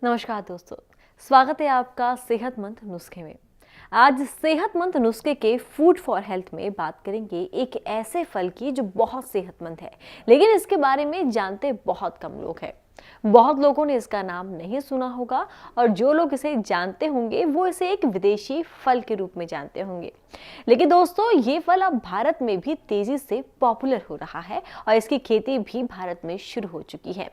नमस्कार दोस्तों, स्वागत है आपका सेहतमंद नुस्खे में। आज सेहतमंद नुस्खे के फूड फॉर हेल्थ में बात करेंगे एक ऐसे फल की जो बहुत सेहतमंद है, लेकिन इसके बारे में जानते बहुत कम लोग हैं। बहुत लोगों ने इसका नाम नहीं सुना होगा और जो लोग इसे जानते होंगे वो इसे एक विदेशी फल के रूप में जानते होंगे। लेकिन दोस्तों, ये फल अब भारत में भी तेजी से पॉपुलर हो रहा है और इसकी खेती भी भारत में शुरू हो चुकी है।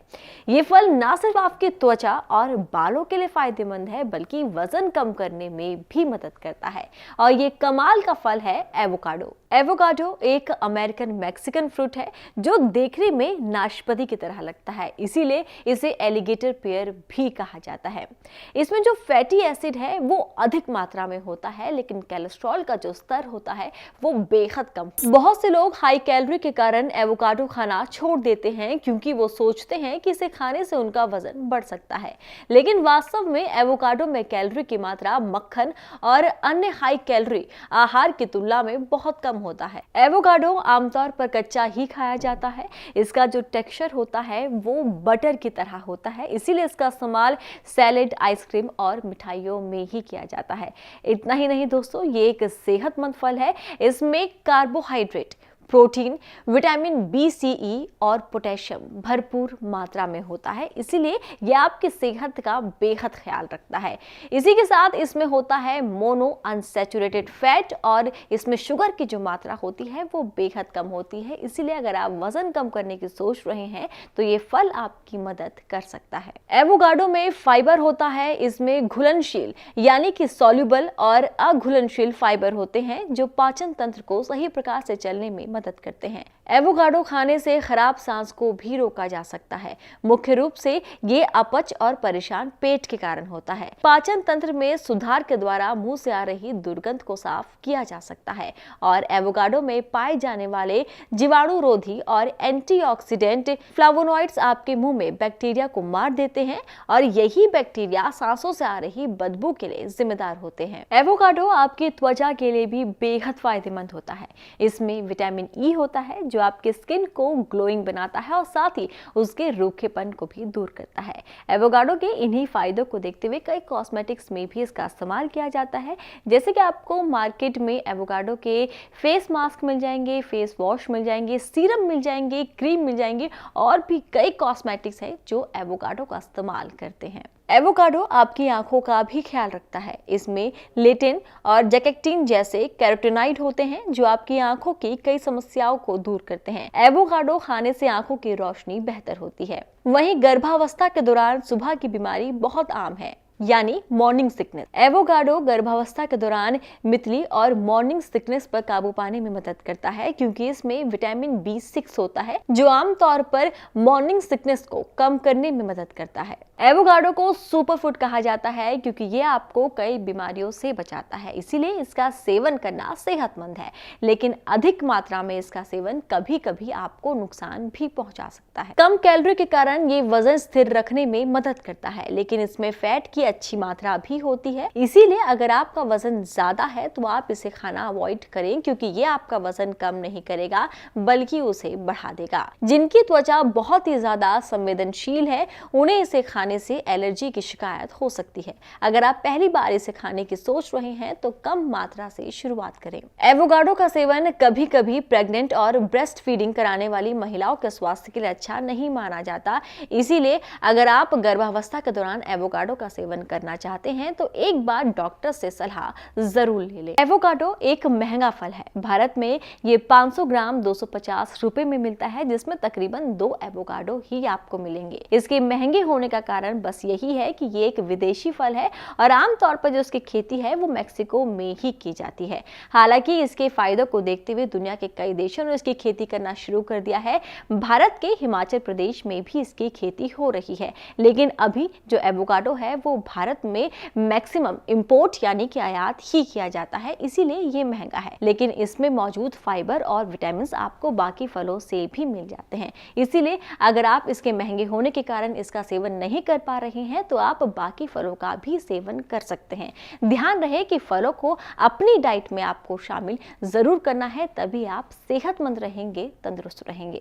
ये फल ना सिर्फ आपकी त्वचा और बालों के लिए फायदेमंद है, बल्कि वजन कम करने में भी मदद करता है और ये कमाल का फल है एवोकाडो। एवोकाडो एक अमेरिकन मैक्सिकन फ्रूट है जो देखने में नाशपाती की तरह लगता है, इसीलिए इसे एलिगेटर पेयर भी कहा जाता है। इसमें जो फैटी एसिड है वो अधिक मात्रा में होता है, लेकिन कोलेस्ट्रॉल का जो स्तर होता है वो बेहद कम। बहुत से लोग हाई कैलोरी के कारण एवोकाडो खाना छोड़ देते हैं क्योंकि वो सोचते हैं कि इसे खाने से उनका वजन बढ़ सकता है, लेकिन वास्तव में एवोकाडो में कैलोरी की मात्रा मक्खन और अन्य हाई कैलोरी आहार की तुलना में बहुत कम होता है। एवोकाडो आमतौर पर कच्चा ही खाया जाता है। इसका जो टेक्सचर होता है वो बटर की तरह होता है, इसीलिए इसका इस्तेमाल सैलेड, आइसक्रीम और मिठाइयों में ही किया जाता है। इतना ही नहीं दोस्तों, ये एक सेहतमंद फल है। इसमें कार्बोहाइड्रेट, प्रोटीन, विटामिन बी, सी, ई और पोटेशियम भरपूर मात्रा में होता है, इसीलिए यह आपकी सेहत का बेहद ख्याल रखता है। इसी के साथ इसमें होता है मोनो अनसैचुरेटेड फैट और इसमें शुगर की जो मात्रा होती है वो बेहद कम होती है, इसीलिए अगर आप वजन कम करने की सोच रहे हैं तो ये फल आपकी मदद कर सकता है। एवोकाडो में फाइबर होता है। इसमें घुलनशील यानी कि सॉल्युबल और अघुलनशील फाइबर होते हैं जो पाचन तंत्र को सही प्रकार से चलने में मदद करते हैं। एवोकाडो खाने से खराब सांस को भी रोका जा सकता है। मुख्य रूप से ये अपच और परेशान पेट के कारण होता है। पाचन तंत्र में सुधार के द्वारा मुंह से आ रही दुर्गंध को साफ किया जा सकता है और एवोकाडो में पाए जाने वाले जीवाणुरोधी और एंटीऑक्सीडेंट फ्लावोनॉइड्स आपके मुंह में बैक्टीरिया को मार देते हैं और यही बैक्टीरिया सांसों से आ रही बदबू के लिए जिम्मेदार होते हैं। एवोकाडो आपकी त्वचा के लिए भी बेहद फायदेमंद होता है। इसमें विटामिन ई होता है जो आपके स्किन को ग्लोइंग बनाता है और साथ ही उसके रूखेपन को भी दूर करता है। एवोकाडो के इन्हीं फायदों को देखते हुए कई कॉस्मेटिक्स में भी इसका इस्तेमाल किया जाता है, जैसे कि आपको मार्केट में एवोकाडो के फेस मास्क मिल जाएंगे, फेस वॉश मिल जाएंगे, सीरम मिल जाएंगे, क्रीम मिल जाएंगे और भी कई कॉस्मेटिक्स हैं जो एवोकाडो का इस्तेमाल करते हैं। एवोकाडो आपकी आंखों का भी ख्याल रखता है। इसमें लेटिन और जैकेक्टिन जैसे कैरोटीनॉइड होते हैं जो आपकी आंखों की कई समस्याओं को दूर करते हैं। एवोकाडो खाने से आंखों की रोशनी बेहतर होती है। वहीं गर्भावस्था के दौरान सुबह की बीमारी बहुत आम है, यानी मॉर्निंग सिकनेस। एवोकाडो गर्भावस्था के दौरान मितली और मॉर्निंग सिकनेस पर काबू पाने में मदद करता है क्योंकि इसमें विटामिन B6 होता है जो आमतौर पर मॉर्निंग सिकनेस को कम करने में मदद करता है। एवोकाडो को सुपरफूड कहा जाता है क्योंकि ये आपको कई बीमारियों से बचाता है, इसीलिए इसका सेवन करना सेहतमंद है, लेकिन अधिक मात्रा में इसका सेवन कभी कभी आपको नुकसान भी पहुंचा सकता है। कम कैलोरी के कारण ये वजन स्थिर रखने में मदद करता है, लेकिन इसमें फैट की अच्छी मात्रा भी होती है, इसीलिए अगर आपका वजन ज्यादा है तो आप इसे खाना अवॉइड करें क्योंकि ये आपका वजन कम नहीं करेगा बल्कि उसे बढ़ा देगा। जिनकी त्वचा बहुत ही ज्यादा संवेदनशील है उन्हें इसे खाने से एलर्जी की शिकायत हो सकती है। अगर आप पहली बार इसे खाने की सोच रहे हैं तो कम मात्रा से शुरुआत करें। एवोकाडो का सेवन कभी कभी प्रेग्नेंट और ब्रेस्ट फीडिंग कराने वाली महिलाओं के स्वास्थ्य के लिए अच्छा नहीं माना जाता, इसीलिए अगर आप गर्भावस्था के दौरान एवोकाडो का सेवन करना चाहते हैं तो एक बार डॉक्टर से सलाह जरूर ले लें। एवोकाडो एक महंगा फल है। भारत में ये 500 ग्राम 250 रुपए में मिलता है, जिसमें तकरीबन 2 एवोकाडो ही आपको मिलेंगे। इसके महंगे होने का कारण बस यही है कि ये एक विदेशी फल है और आमतौर पर जो इसकी खेती है वो मैक्सिको में ही की जाती है। हालांकि इसके फायदों को देखते हुए दुनिया के कई देशों ने इसकी खेती करना शुरू कर दिया है। भारत के हिमाचल प्रदेश में भी इसकी खेती हो रही है, लेकिन अभी जो एवोकाडो है वो भारत में मैक्सिमम इंपोर्ट यानी कि आयात ही किया जाता है, इसीलिए ये महंगा है। लेकिन इसमें मौजूद फाइबर और विटामिन आपको बाकी फलों से भी मिल जाते हैं, इसीलिए अगर आप इसके महंगे होने के कारण इसका सेवन नहीं कर पा रहे हैं तो आप बाकी फलों का भी सेवन कर सकते हैं। ध्यान रहे कि फलों को अपनी डाइट में आपको शामिल जरूर करना है, तभी आप सेहतमंद रहेंगे, तंदुरुस्त रहेंगे।